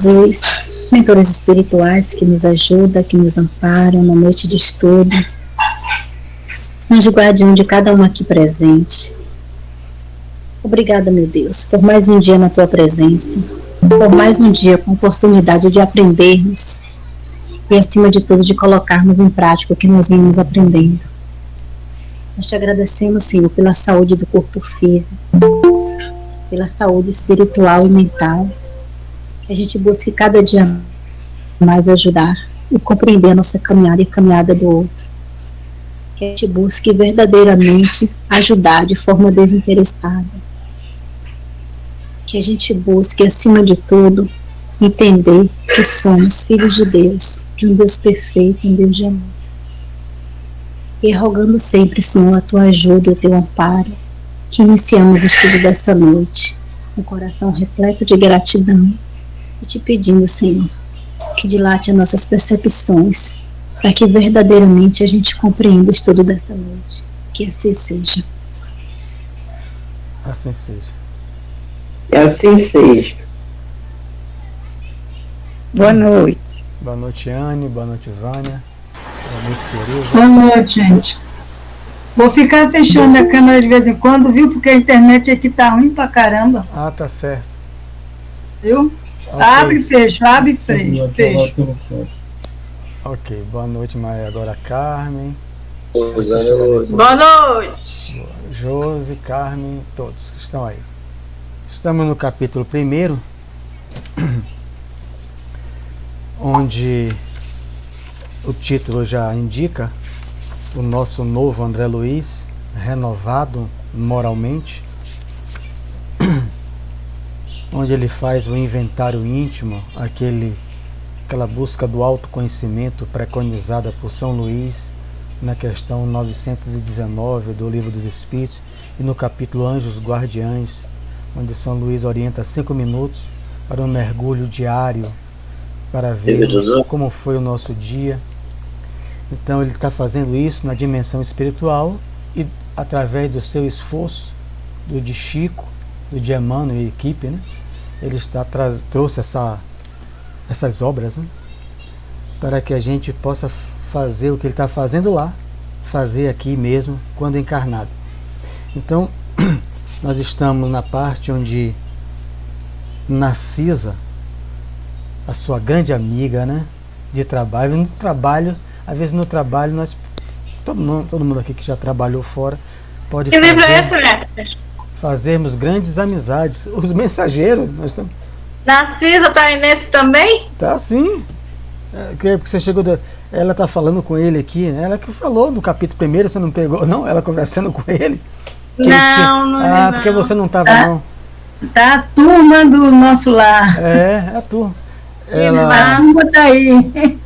Jesus, mentores espirituais que nos ajudam, que nos amparam na noite de estudo, anjo guardião de cada um aqui presente. Obrigada, meu Deus, por mais um dia na tua presença, por mais um dia com a oportunidade de aprendermos e, acima de tudo, de colocarmos em prática o que nós vimos aprendendo. Nós te agradecemos, Senhor, pela saúde do corpo físico, pela saúde espiritual e mental. Que a gente busque cada dia mais ajudar e compreender a nossa caminhada e a caminhada do outro. Que a gente busque verdadeiramente ajudar de forma desinteressada. Que a gente busque, acima de tudo, entender que somos filhos de Deus, de um Deus perfeito, um Deus de amor. E rogando sempre, Senhor, a tua ajuda e o teu amparo, que iniciamos o estudo dessa noite, com o coração repleto de gratidão, e te pedindo, Senhor, que dilate as nossas percepções, para que verdadeiramente a gente compreenda o estudo dessa noite. Que assim seja. Assim seja. Que assim seja. Boa noite. Boa noite, Anne. Boa noite, Vânia. Boa noite, Tereza. Boa noite, gente. Vou ficar fechando a câmera de vez em quando, viu? Porque a internet aqui tá ruim pra caramba. Ah, tá certo. Viu? Okay. Abre e fecha, abre e fecha. Ok, boa noite, Maria. Agora Carmen. Boa noite. Josi, Carmen, todos que estão aí. Estamos no capítulo 1, onde o título já indica o nosso novo André Luiz, renovado moralmente, onde ele faz o inventário íntimo, aquela busca do autoconhecimento preconizada por São Luís na questão 919 do Livro dos Espíritos, e no capítulo Anjos Guardiães, onde São Luís orienta 5 minutos para um mergulho diário, para ver como foi o nosso dia. Então ele está fazendo isso na dimensão espiritual e através do seu esforço, do de Chico, do de Emmanuel e equipe, né? Ele trouxe essas obras, né? Para que a gente possa fazer o que ele está fazendo lá, fazer aqui mesmo, quando encarnado. Então, nós estamos na parte onde Narcisa, a sua grande amiga, né, de trabalho, às vezes no trabalho, todo mundo aqui que já trabalhou fora, pode que livro é esse, mestre? Fazermos grandes amizades. Os mensageiros, nós estamos... Narcisa está aí nesse também? Tá sim. Porque você chegou... Ela está falando com ele aqui, né? Ela que falou no capítulo 1, você não pegou, não? Ela conversando com ele. Não. Porque você não estava, não. Tá a turma do nosso lar. É a turma. A turma tá aí.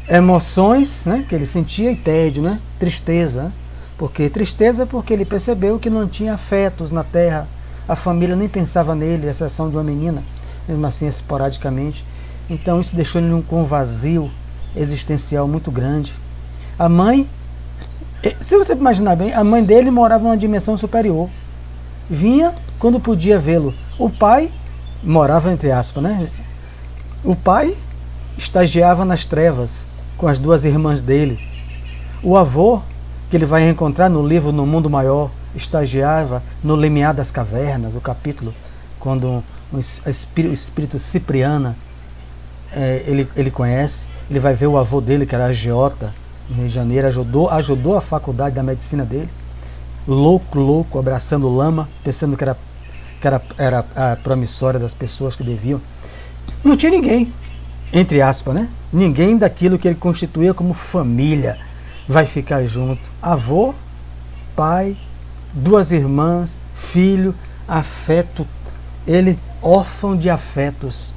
Emoções, né, que ele sentia, e tédio, né? Tristeza. Tristeza porque ele percebeu que não tinha afetos na terra. A família nem pensava nele, a exceção de uma menina, mesmo assim esporadicamente. Então isso deixou ele com um vazio existencial muito grande. A mãe, se você imaginar bem, a mãe dele morava numa dimensão superior. Vinha quando podia vê-lo. O pai morava entre aspas, né? O pai estagiava nas trevas com as 2 irmãs dele. O avô, que ele vai encontrar no livro No Mundo Maior, estagiava no limiar das cavernas, o capítulo quando o espírito Cipriana ele conhece. Ele vai ver o avô dele, que era agiota no Rio de Janeiro, ajudou a faculdade da medicina dele, louco, abraçando lama, pensando que era a promissória das pessoas que deviam. Não tinha ninguém, entre aspas, né? Ninguém daquilo que ele constituía como família vai ficar junto. Avô, pai, 2 irmãs, filho, afeto. Ele órfão de afetos.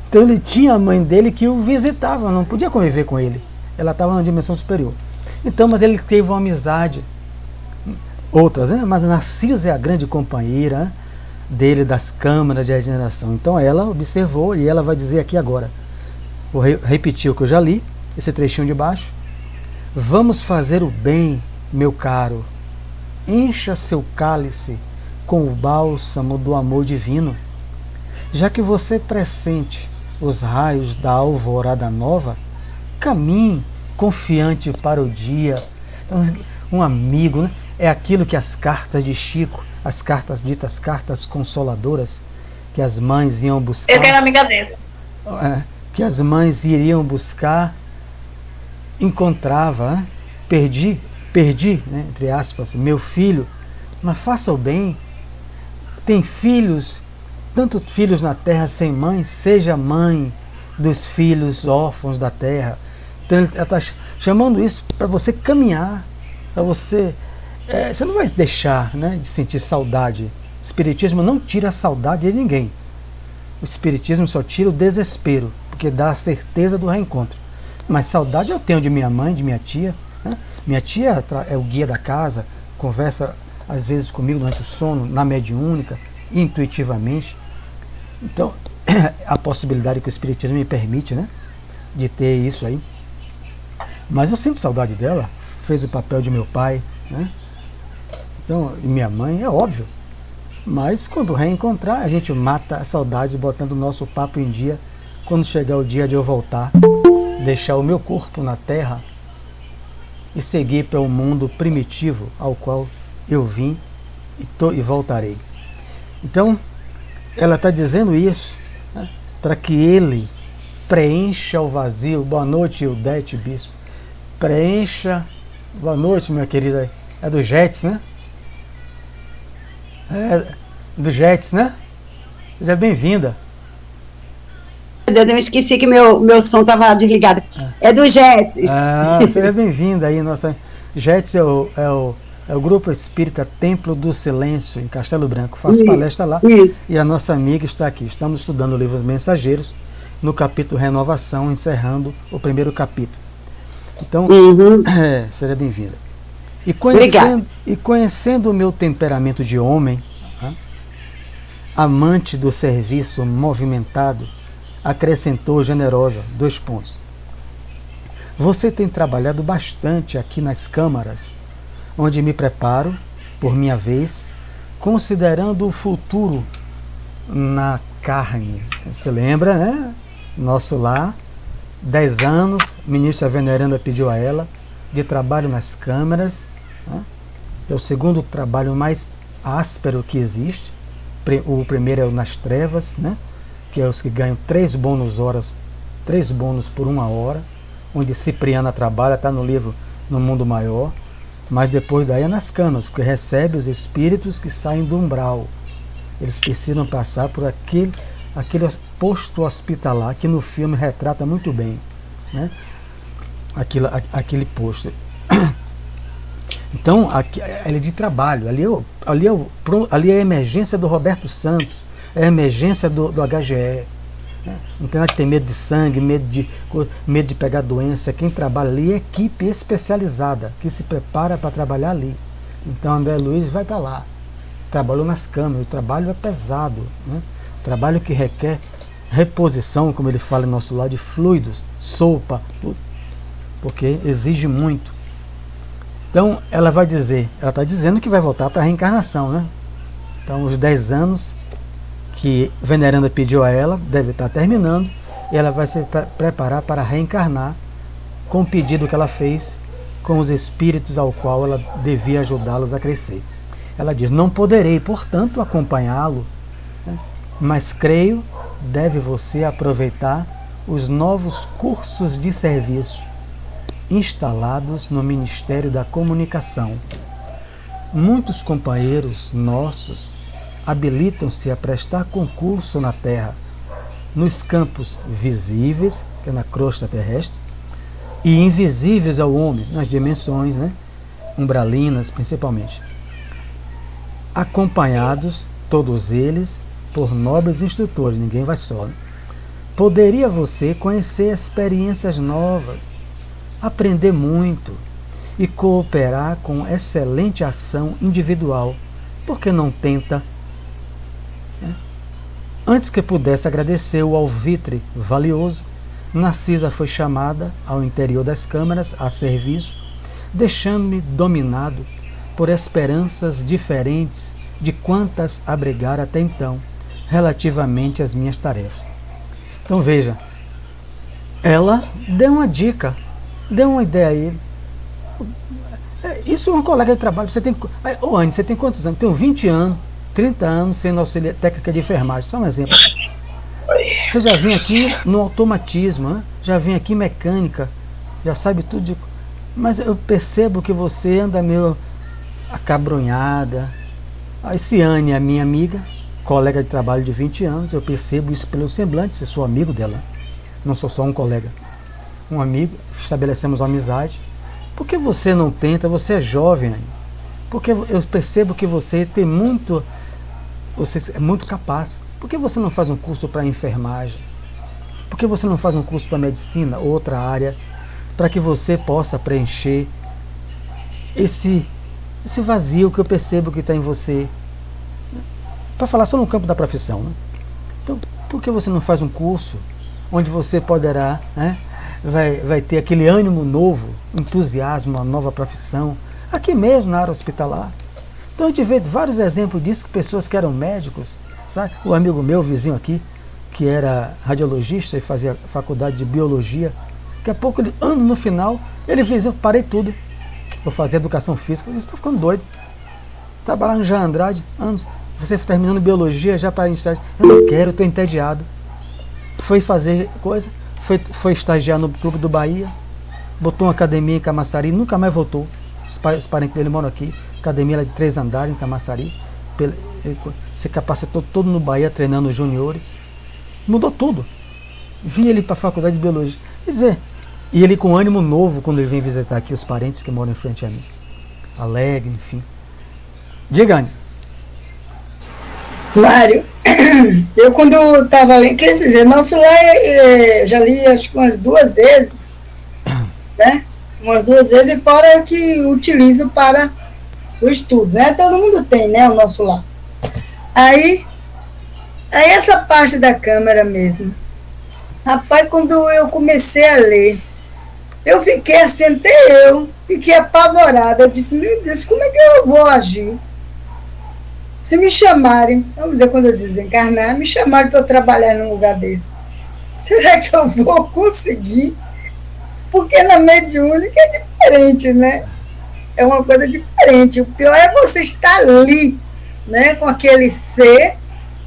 Então ele tinha a mãe dele que o visitava, não podia conviver com ele. Ela estava numa dimensão superior. Então, mas ele teve uma amizade. Outras, né? Mas Narcisa é a grande companheira, né, dele, das câmaras de regeneração. Então ela observou, e ela vai dizer aqui agora. Vou repetir o que eu já li, esse trechinho de baixo. Vamos fazer o bem, meu caro. Encha seu cálice com o bálsamo do amor divino, já que você pressente os raios da alvorada nova, caminhe confiante para o dia. Então, um amigo, né, é aquilo que as cartas de Chico, as cartas ditas cartas consoladoras, que as mães iam buscar. Eu quero amiga dele. Que as mães iriam buscar, encontrava, né? Perdi, né, entre aspas, meu filho, mas faça o bem. Tem filhos, tanto filhos na terra sem mãe, seja mãe dos filhos órfãos da terra. Então ela está chamando isso para você caminhar, para você. Você não vai deixar, né, de sentir saudade. O Espiritismo não tira a saudade de ninguém. O Espiritismo só tira o desespero, porque dá a certeza do reencontro. Mas saudade eu tenho de minha mãe, de minha tia. Né? Minha tia é o guia da casa, conversa às vezes comigo durante o sono, na mediúnica, intuitivamente. Então, a possibilidade que o Espiritismo me permite, né, de ter isso aí. Mas eu sinto saudade dela, fez o papel de meu pai, né? Então, e minha mãe, é óbvio. Mas quando reencontrar, a gente mata a saudade botando o nosso papo em dia. Quando chegar o dia de eu voltar, deixar o meu corpo na terra e seguir para um mundo primitivo ao qual eu vim e voltarei. Então, ela está dizendo isso, né, para que ele preencha o vazio. Boa noite, Ildete Bispo. Preencha. Boa noite, minha querida. É do Jets, né? É do Jets, né? Seja bem-vinda. Eu não esqueci que meu som estava desligado. É do Jets. Seja bem-vinda aí. Nossa Jets é o Grupo Espírita Templo do Silêncio, em Castelo Branco. Faço palestra lá. E a nossa amiga está aqui. Estamos estudando o livro Os Mensageiros, no capítulo Renovação, encerrando o primeiro capítulo. Então, seja bem-vinda. E conhecendo o meu temperamento de homem, amante do serviço movimentado, acrescentou generosa, 2 pontos. Você tem trabalhado bastante aqui nas câmaras, onde me preparo, por minha vez, considerando o futuro na carne. Você lembra, né? Nosso lar, 10 anos, ministra Veneranda pediu a ela, de trabalho nas câmaras, né? É o segundo trabalho mais áspero que existe. O primeiro é o nas trevas, né? Que é os que ganham 3 bônus por 1 hora, onde Cipriana trabalha, está no livro No Mundo Maior, mas depois daí é nas câmaras, porque recebe os espíritos que saem do umbral. Eles precisam passar por aquele posto hospitalar, que no filme retrata muito bem, né? Aquele posto. Então, ele é de trabalho, ali é a emergência do Roberto Santos, é a emergência do HGE. Né? Não tem nada que ter medo de sangue, medo de pegar doença. Quem trabalha ali é equipe especializada, que se prepara para trabalhar ali. Então, André Luiz vai para lá, trabalhou nas câmaras, o trabalho é pesado, né? O trabalho que requer reposição, como ele fala em nosso lado, de fluidos, sopa, tudo, porque exige muito. Então, ela está dizendo que vai voltar para a reencarnação, né? Então, os 10 anos que Veneranda pediu a ela, deve estar terminando, e ela vai se preparar para reencarnar com o pedido que ela fez com os espíritos ao qual ela devia ajudá-los a crescer. Ela diz, não poderei, portanto, acompanhá-lo, né? Mas creio, deve você aproveitar os novos cursos de serviço instalados no Ministério da Comunicação. Muitos companheiros nossos habilitam-se a prestar concurso na Terra, nos campos visíveis, que é na crosta terrestre, e invisíveis ao homem, nas dimensões, né, umbralinas principalmente, acompanhados, todos eles, por nobres instrutores, ninguém vai só, né? Poderia você conhecer experiências novas, aprender muito e cooperar com excelente ação individual. Por que não tenta? Antes que pudesse agradecer o alvitre valioso, Narcisa foi chamada ao interior das câmaras a serviço, deixando-me dominado por esperanças diferentes de quantas abrigara até então, relativamente às minhas tarefas. Então veja, ela deu uma dica, deu uma ideia a ele. Isso é uma colega de trabalho. Você tem, Anne, você tem quantos anos? Tenho 20 anos, 30 anos sendo auxiliar técnica de enfermagem. Só um exemplo. Você já vem aqui no automatismo, né? Já vem aqui mecânica, já sabe tudo de... Mas eu percebo que você anda meio acabrunhada. A Ciane, a minha amiga, colega de trabalho de 20 anos, eu percebo isso pelo semblante, eu sou amigo dela. Não sou só um colega. Um amigo, estabelecemos uma amizade. Por que você não tenta? Você é jovem, Anne. Porque eu percebo que você tem muito... Você é muito capaz. Por que você não faz um curso para enfermagem? Por que você não faz um curso para medicina, outra área, para que você possa preencher esse vazio que eu percebo que está em você? Para falar só no campo da profissão, né? Então, por que você não faz um curso onde você poderá, né, vai ter aquele ânimo novo, entusiasmo, uma nova profissão, aqui mesmo na área hospitalar? Então a gente vê vários exemplos disso, que pessoas que eram médicos, sabe? O amigo meu, vizinho aqui, que era radiologista e fazia faculdade de biologia, daqui a pouco, ano no final, ele fez, eu parei tudo, vou fazer educação física. Eu disse, está ficando doido, trabalhar no Jean Andrade, anos, você terminando biologia, já para estágio, eu não quero, estou entediado. Foi fazer coisa, foi estagiar no Clube do Bahia, botou uma academia em Camaçari, nunca mais voltou. Os parentes dele moram aqui, academia de 3 andares em Camaçari, se capacitou todo no Bahia treinando os juniores, mudou tudo. Vi ele para a faculdade de biologia, quer dizer, e ele com ânimo novo quando ele vem visitar aqui os parentes que moram em frente a mim, alegre, enfim. Diga, Anne. Mário, eu quando estava lendo, quer dizer, nosso lar já li acho que umas 2 vezes, né? Umas 2 vezes, e fora que utilizo para o estudo, né? Todo mundo tem, né? O nosso lar. Aí essa parte da câmera mesmo. Rapaz, quando eu comecei a ler, eu fiquei assim, até eu fiquei apavorada. Eu disse, meu Deus, como é que eu vou agir? Se me chamarem, vamos dizer, quando eu desencarnar, me chamarem para eu trabalhar num lugar desse, será que eu vou conseguir? Porque na mediúnica é diferente, né? É uma coisa diferente. O pior é você estar ali, né? Com aquele ser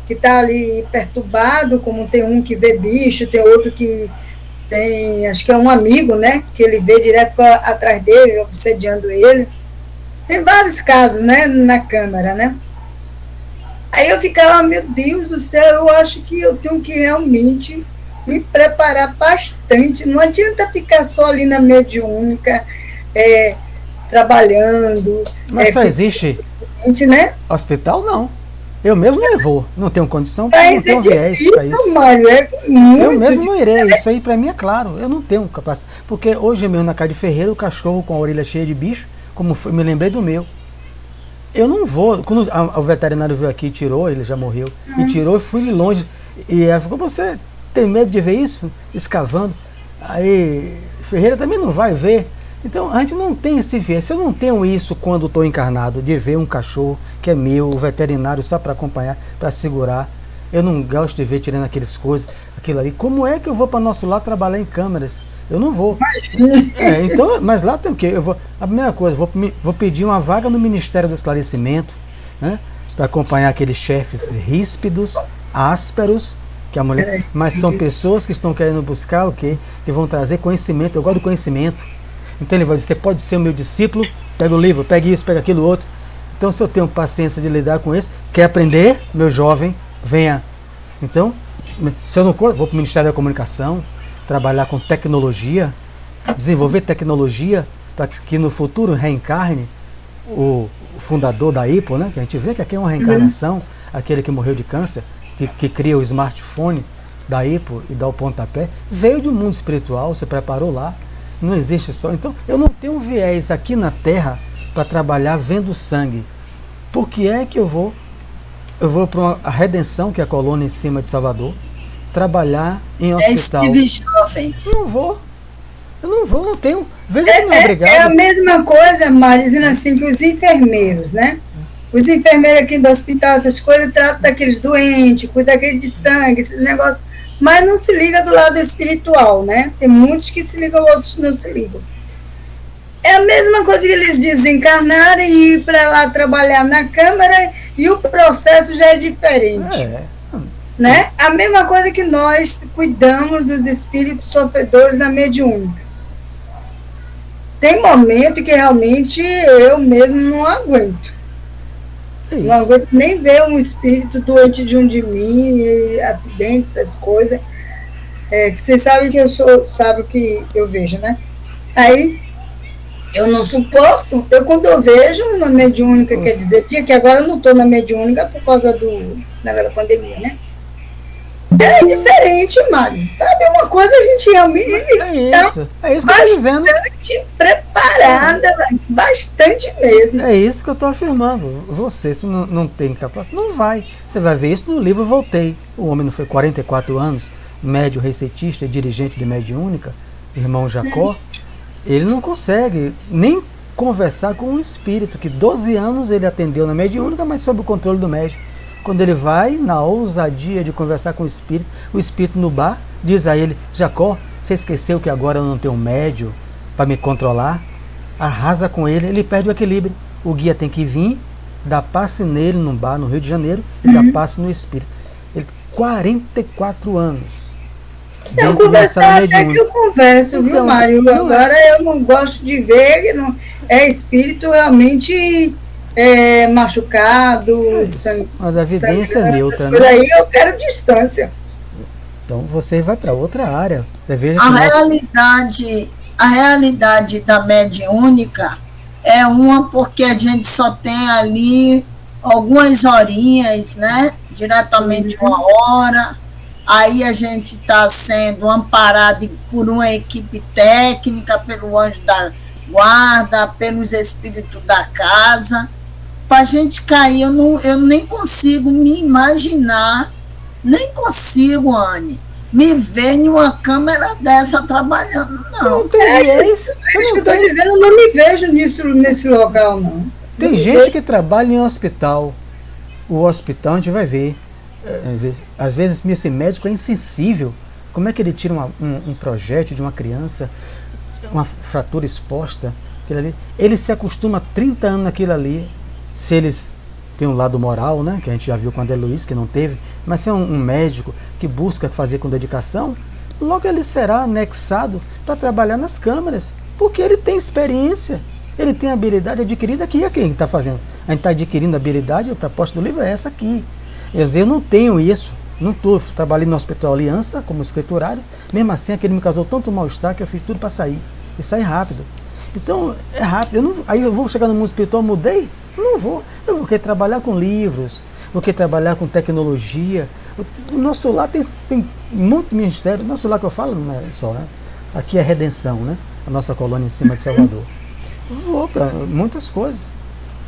que está ali perturbado, como tem um que vê bicho, tem outro que tem, acho que é um amigo, né? Que ele vê direto atrás dele, obsediando ele. Tem vários casos, né? Na câmara, né? Aí eu ficava, meu Deus do céu, eu acho que eu tenho que realmente me preparar bastante. Não adianta ficar só ali na mediúnica, trabalhando. Mas só existe, né? Hospital, não. Eu mesmo não vou, não tenho condição, não tenho viés para isso. Mário, eu mesmo não irei, isso aí para mim é claro, eu não tenho capacidade. Porque hoje mesmo na casa de Ferreira, o cachorro com a orelha cheia de bicho, como foi, me lembrei do meu. Eu não vou. Quando o veterinário veio aqui e tirou, ele já morreu, e tirou, eu fui de longe. E ela falou, você tem medo de ver isso? Escavando. Aí Ferreira também não vai ver. Então a gente não tem esse viés. Se eu não tenho isso quando estou encarnado, de ver um cachorro que é meu, o veterinário só para acompanhar, para segurar. Eu não gosto de ver tirando aquelas coisas, aquilo ali. Como é que eu vou para nosso lado trabalhar em câmeras? Eu não vou. Então, mas lá tem o quê? A primeira coisa, vou pedir uma vaga no Ministério do Esclarecimento, né, para acompanhar aqueles chefes ríspidos, ásperos, que a mulher. Mas são pessoas que estão querendo buscar o quê? Que vão trazer conhecimento. Eu gosto do conhecimento. Então ele vai dizer, você pode ser o meu discípulo, pega o livro, pega isso, pega aquilo outro. Então se eu tenho paciência de lidar com isso, quer aprender, meu jovem, venha. Então, se eu não vou para o Ministério da Comunicação, trabalhar com tecnologia, desenvolver tecnologia para que no futuro reencarne o fundador da IPO, né? Que a gente vê que aqui é uma reencarnação, aquele que morreu de câncer, que cria o smartphone da IPO e dá o pontapé, veio do mundo espiritual, se preparou lá, não existe só. Então eu não tenho viés aqui na Terra para trabalhar vendo sangue. Por que é que eu vou para a Redenção, que é a colônia em cima de Salvador, trabalhar em hospital? Eu não vou, não tenho. Veja que não é obrigado. É a mesma coisa, Mário, dizendo assim, que os enfermeiros, né? Os enfermeiros aqui do hospital, essas coisas, tratam daqueles doentes, cuidam daqueles de sangue, esses negócios. mas não se liga do lado espiritual, né? Tem muitos que se ligam, outros não se ligam. É a mesma coisa que eles desencarnarem e ir para lá trabalhar na Câmara e o processo já é diferente. Né? A mesma coisa que nós cuidamos dos espíritos sofredores na mediúnica. Tem momento que realmente eu mesmo não aguento. Não aguento nem ver um espírito doente de um de mim, acidentes, essas coisas. Que vocês sabem que eu sou, sabe o que eu vejo, né? Aí eu não suporto. Quando eu vejo na mediúnica, quer dizer, que agora eu não estou na mediúnica por causa desse negócio da pandemia, né? É diferente, Mário. Sabe, uma coisa a gente realmente é isso que eu estou dizendo. Bastante preparada, bastante mesmo. É isso que eu estou afirmando. Você, se não tem capacidade, não vai. Você vai ver isso no livro Voltei. O homem não foi 44 anos, médio receitista e dirigente de mediúnica, irmão Jacó. Ele não consegue nem conversar com um espírito, que 12 anos ele atendeu na mediúnica, mas sob o controle do médium. Quando ele vai, na ousadia de conversar com o espírito no bar diz a ele: Jacó, você esqueceu que agora eu não tenho um médium para me controlar? Arrasa com ele, ele perde o equilíbrio. O guia tem que vir, dar passe nele num bar no Rio de Janeiro e dar passe no espírito. Ele 44 anos. Eu conversar até que eu converso, então, viu, Mário? Agora eu não gosto de ver que não é espírito realmente machucado, mas a evidência é neutra, né? Por aí eu quero distância. Então você vai para outra área. Você veja a realidade da mediúnica é uma porque a gente só tem ali algumas horinhas, né? Diretamente uma hora. Aí a gente está sendo amparado por uma equipe técnica, pelo anjo da guarda, pelos espíritos da casa. Para a gente cair, eu nem consigo me imaginar, nem consigo, Anne, me ver em uma câmera dessa trabalhando, não. Isso que eu estou dizendo, eu não me vejo nesse local, não. Tem gente que trabalha em hospital. O hospital a gente vai ver. Às vezes esse médico é insensível. Como é que ele tira um projétil de uma criança, uma fratura exposta, aquilo ali? Ele se acostuma a 30 anos naquilo ali. Se eles têm um lado moral, né, que a gente já viu com a André Luiz, que não teve, mas se é um médico que busca fazer com dedicação, logo ele será anexado para trabalhar nas câmaras, porque ele tem experiência, ele tem habilidade adquirida aqui. É quem está fazendo? A gente está adquirindo habilidade, a proposta do livro é essa aqui. Eu não tenho isso, não estou. Trabalhei no Hospital Aliança como escriturário, mesmo assim aquele me causou tanto mal-estar que eu fiz tudo para sair, e sair rápido. Então é rápido. Aí eu vou chegar no mundo espiritual, mudei? Não vou. Eu vou querer trabalhar com livros, vou querer trabalhar com tecnologia. O nosso lar tem muito ministério. O nosso lar que eu falo não é só, né? Aqui é Redenção, né? A nossa colônia em cima de Salvador. Eu vou para muitas coisas.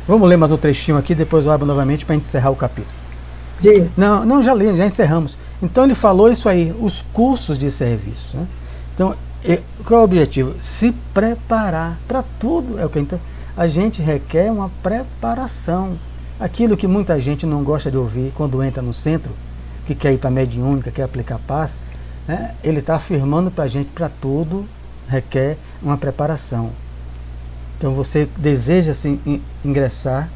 Vamos ler mais um trechinho aqui, depois eu abro novamente para a gente encerrar o capítulo. Não, já li, já encerramos. Então ele falou isso aí, os cursos de serviço, né? Então, qual é o objetivo? Se preparar para tudo. É o que a gente requer uma preparação. Aquilo que muita gente não gosta de ouvir quando entra no centro, que quer ir para a mediúnica, quer aplicar paz, né? Ele está afirmando para a gente, para tudo requer uma preparação. Então você deseja assim, ingressar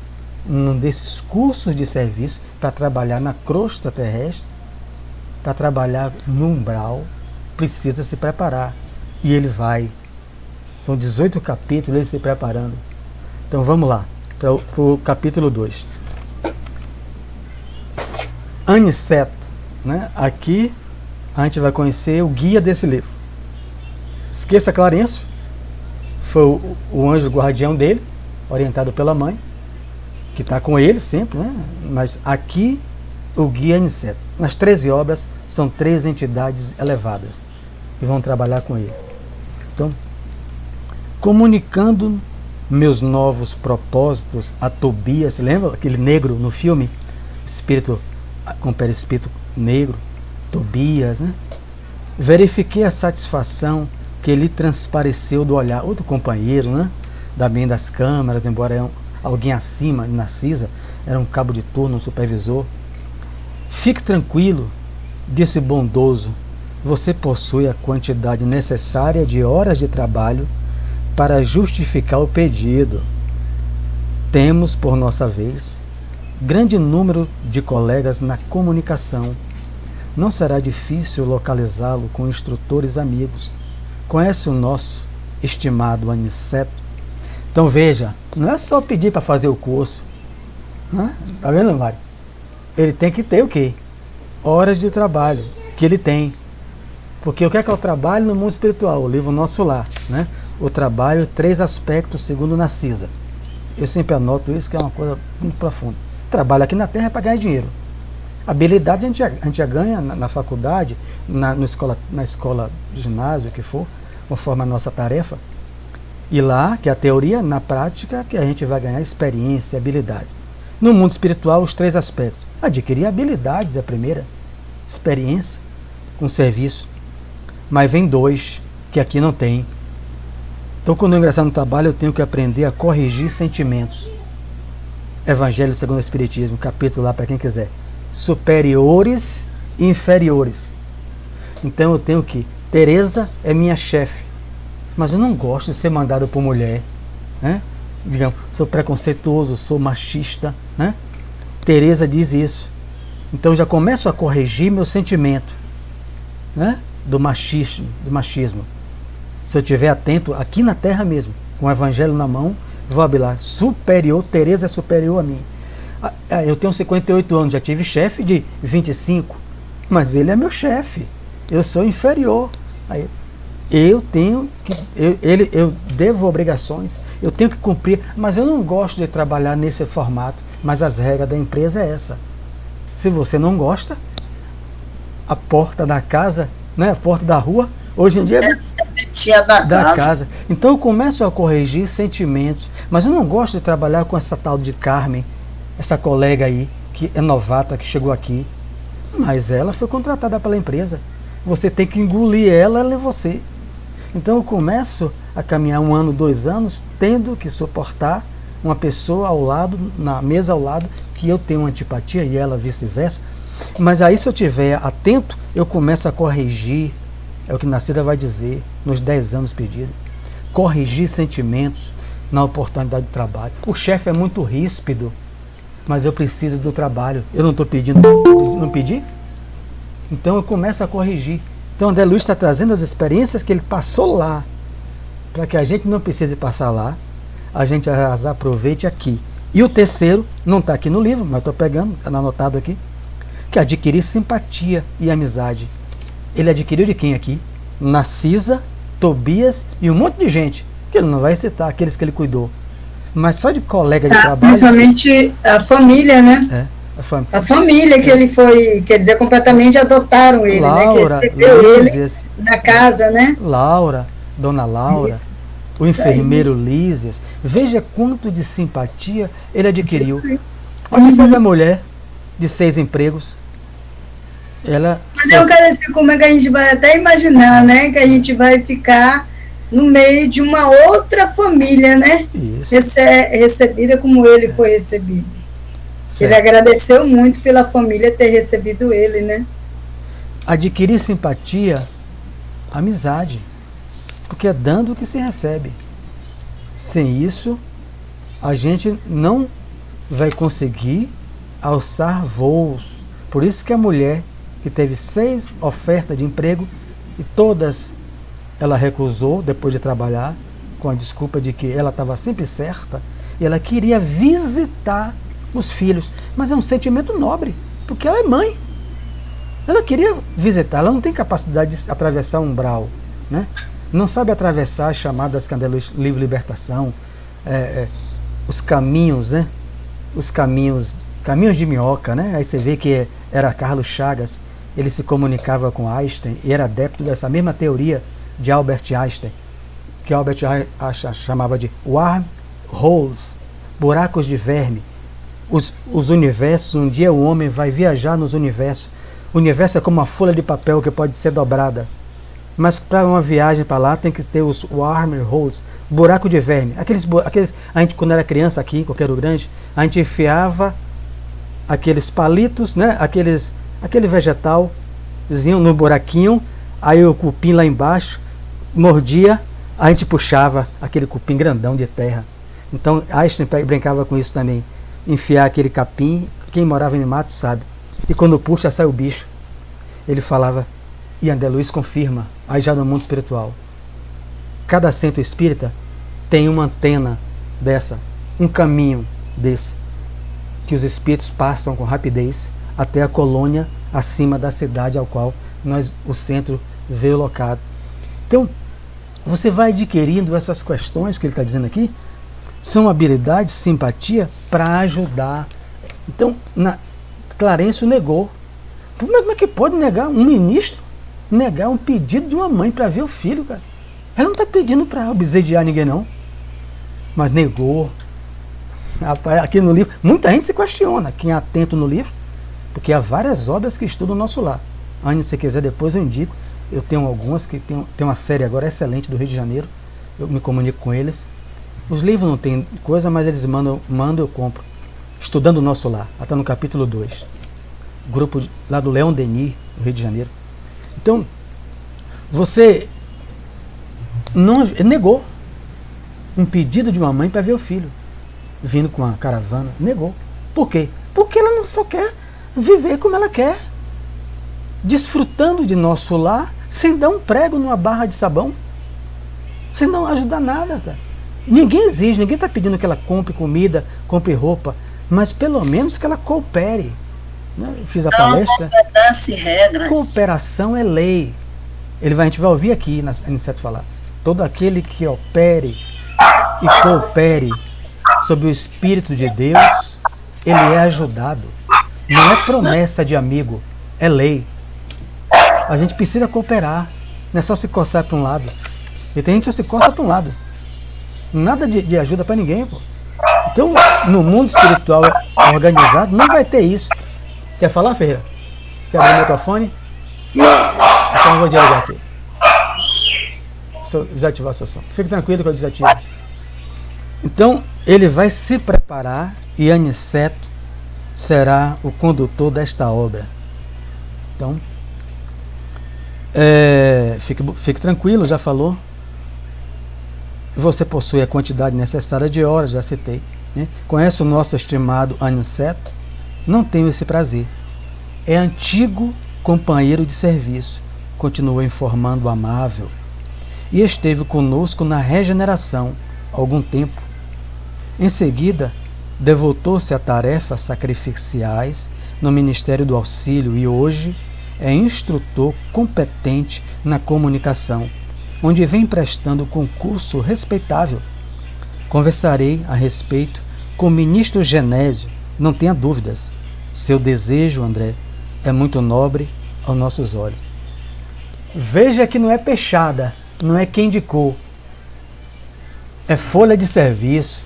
num desses cursos de serviço para trabalhar na crosta terrestre, para trabalhar no umbral, precisa se preparar. E ele vai. São 18 capítulos ele se preparando. Então vamos lá, para o capítulo 2. Aniceto, né? Aqui a gente vai conhecer o guia desse livro. Esqueça Clarencio, foi o anjo guardião dele, orientado pela mãe, que está com ele sempre, né? Mas aqui o guia Aniceto. Nas 13 obras são 13 entidades elevadas que vão trabalhar com ele. Então, comunicando meus novos propósitos a Tobias, lembra aquele negro no filme? Espírito com perispírito negro, Tobias, né? Verifiquei a satisfação que lhe transpareceu do olhar. Outro companheiro, né? Também das câmaras, embora é alguém acima de Narcisa, era um cabo de turno, um supervisor. Fique tranquilo, disse bondoso, você possui a quantidade necessária de horas de trabalho para justificar o pedido. Temos, por nossa vez, grande número de colegas na comunicação. Não será difícil localizá-lo com instrutores amigos. Conhece o nosso estimado Aniceto? Então veja, não é só pedir para fazer o curso. Tá vendo, Mário? Ele tem que ter o quê? Horas de trabalho, que ele tem. Porque o que é o trabalho no mundo espiritual? O livro Nosso Lar, né? O trabalho, 3 aspectos, segundo Narcisa. Eu sempre anoto isso, que é uma coisa muito profunda. Trabalho aqui na Terra é para ganhar dinheiro. Habilidade a gente já ganha na faculdade, na escola ginásio, que for, conforme a nossa tarefa. E lá, que é a teoria, na prática, que a gente vai ganhar experiência, habilidades. No mundo espiritual, os 3 aspectos. Adquirir habilidades é a primeira. Experiência com serviço. Mas vem 2, que aqui não tem. Então, quando eu ingressar no trabalho, eu tenho que aprender a corrigir sentimentos. Evangelho segundo o Espiritismo, capítulo lá para quem quiser. Superiores e inferiores. Então eu tenho que... Tereza é minha chefe, mas eu não gosto de ser mandado por mulher, né? Digamos, sou preconceituoso, sou machista, né? Tereza diz isso. Então eu já começo a corrigir meu sentimento, né? Do machismo. Se eu estiver atento aqui na Terra mesmo, com o Evangelho na mão, vou abrir lá, superior, Tereza é superior a mim. Eu tenho 58 anos, já tive chefe de 25, mas ele é meu chefe, eu sou inferior. Aí, eu tenho que, eu devo obrigações, eu tenho que cumprir, mas eu não gosto de trabalhar nesse formato, mas as regras da empresa é essa. Se você não gosta, a porta da casa, né, a porta da rua, hoje em dia é da casa. Então eu começo a corrigir sentimentos, mas eu não gosto de trabalhar com essa tal de Carmen, essa colega aí, que é novata, que chegou aqui, mas ela foi contratada pela empresa. Você tem que engolir ela e você. Então eu começo a caminhar 1 ano, 2 anos, tendo que suportar uma pessoa ao lado, na mesa ao lado, que eu tenho antipatia e ela vice-versa. Mas aí, se eu estiver atento, eu começo a corrigir. É o que Narcisa vai dizer nos 10 anos pedidos. Corrigir sentimentos na oportunidade de trabalho. O chefe é muito ríspido, mas eu preciso do trabalho. Eu não estou pedindo, não pedi? Então eu começo a corrigir. Então André Luiz está trazendo as experiências que ele passou lá, para que a gente não precise passar lá, a gente as aproveite aqui. E o terceiro, não está aqui no livro, mas estou pegando, está anotado aqui, que é adquirir simpatia e amizade. Ele adquiriu de quem aqui? Narcisa, Tobias e um monte de gente, que ele não vai citar, aqueles que ele cuidou. Mas só de colega de trabalho... Principalmente a família, né? A família que ele foi, quer dizer, completamente adotaram ele, Laura, né? Que recebeu Lízias, ele na casa, né? Laura, Dona Laura, Isso. o enfermeiro Lízias. Veja quanto de simpatia ele adquiriu. Observe a mulher de 6 empregos. Ela... Mas eu quero dizer, como é que a gente vai até imaginar, né? Que a gente vai ficar no meio de uma outra família, né? Isso. Recebida como ele foi recebido. Certo. Ele agradeceu muito pela família ter recebido ele, né? Adquirir simpatia, amizade, porque é dando que se recebe. Sem isso, a gente não vai conseguir alçar voos. Por isso que a mulher que teve 6 ofertas de emprego e todas ela recusou depois de trabalhar, com a desculpa de que ela estava sempre certa e ela queria visitar os filhos, mas é um sentimento nobre, porque ela é mãe, ela queria visitar, ela não tem capacidade de atravessar um umbral, né? Não sabe atravessar as chamadas Candelas Livre Libertação, os caminhos, né? Os caminhos de minhoca, né? Aí você vê que era Carlos Chagas, ele se comunicava com Einstein e era adepto dessa mesma teoria de Albert Einstein, que Albert Einstein chamava de wormholes, buracos de verme. Os universos, um dia o homem vai viajar nos universos. O universo é como uma folha de papel que pode ser dobrada. Mas para uma viagem para lá tem que ter os wormholes, buraco de verme. Aqueles, a gente, quando era criança aqui em Coqueiro Grande, a gente enfiava aqueles palitos, né? Aquele vegetalzinho no buraquinho, Aí o cupim lá embaixo mordia, a gente puxava aquele cupim grandão de terra. Então Einstein brincava com isso também, enfiar aquele capim, quem morava em mato sabe, e quando puxa sai o bicho. Ele falava, e André Luiz confirma, aí já no mundo espiritual, cada centro espírita tem uma antena dessa, um caminho desse, que os espíritos passam com rapidez até a colônia acima da cidade ao qual o centro veio locado. Então, você vai adquirindo essas questões que ele está dizendo aqui, são habilidades, simpatia para ajudar. Então, Clarencio negou. Como é que pode negar um ministro, negar um pedido de uma mãe para ver o filho, cara? Ela não está pedindo para obsediar ninguém, não. Mas negou. Aqui no livro, muita gente se questiona, quem é atento no livro, porque há várias obras que estudam o nosso lar. Anne, se quiser, depois eu indico. Eu tenho algumas, que tem uma série agora excelente do Rio de Janeiro. Eu me comunico com eles. Os livros não tem coisa, mas eles mandam, eu compro. Estudando o nosso lar, até no capítulo 2. Grupo lá do Leon Denis, no Rio de Janeiro. Então, você não negou um pedido de uma mãe para ver o filho, vindo com uma caravana. Negou. Por quê? Porque ela não só quer viver como ela quer, desfrutando de nosso lar, sem dar um prego numa barra de sabão, sem não ajudar nada, cara. Ninguém exige, ninguém está pedindo que ela compre comida, compre roupa, mas pelo menos que ela coopere. Eu fiz a palestra. Regras. Cooperação é lei. A gente vai ouvir aqui na Aniceto falar. Todo aquele que opere e coopere sob o Espírito de Deus, ele é ajudado. Não é promessa de amigo, é lei. A gente precisa cooperar. Não é só se coçar para um lado. E tem gente que só se coça para um lado. Nada de ajuda para ninguém, pô. Então, no mundo espiritual organizado, não vai ter isso. Quer falar, Ferreira? Você abriu o microfone? Não. Então eu vou desligar aqui. Desativar seu som. Fique tranquilo que eu desativo. Então, ele vai se preparar e Aniceto será o condutor desta obra. Então, fique tranquilo, já falou. Você possui a quantidade necessária de horas, já citei. Né? Conhece o nosso estimado Aniceto? Não tenho esse prazer. É antigo companheiro de serviço, continuou informando o amável, e esteve conosco na regeneração algum tempo. Em seguida, devotou-se a tarefas sacrificiais no Ministério do Auxílio e hoje é instrutor competente na comunicação, onde vem prestando concurso respeitável. Conversarei a respeito com o ministro Genésio, não tenha dúvidas. Seu desejo, André, é muito nobre aos nossos olhos. Veja que não é peixada, não é quem indicou. É folha de serviço.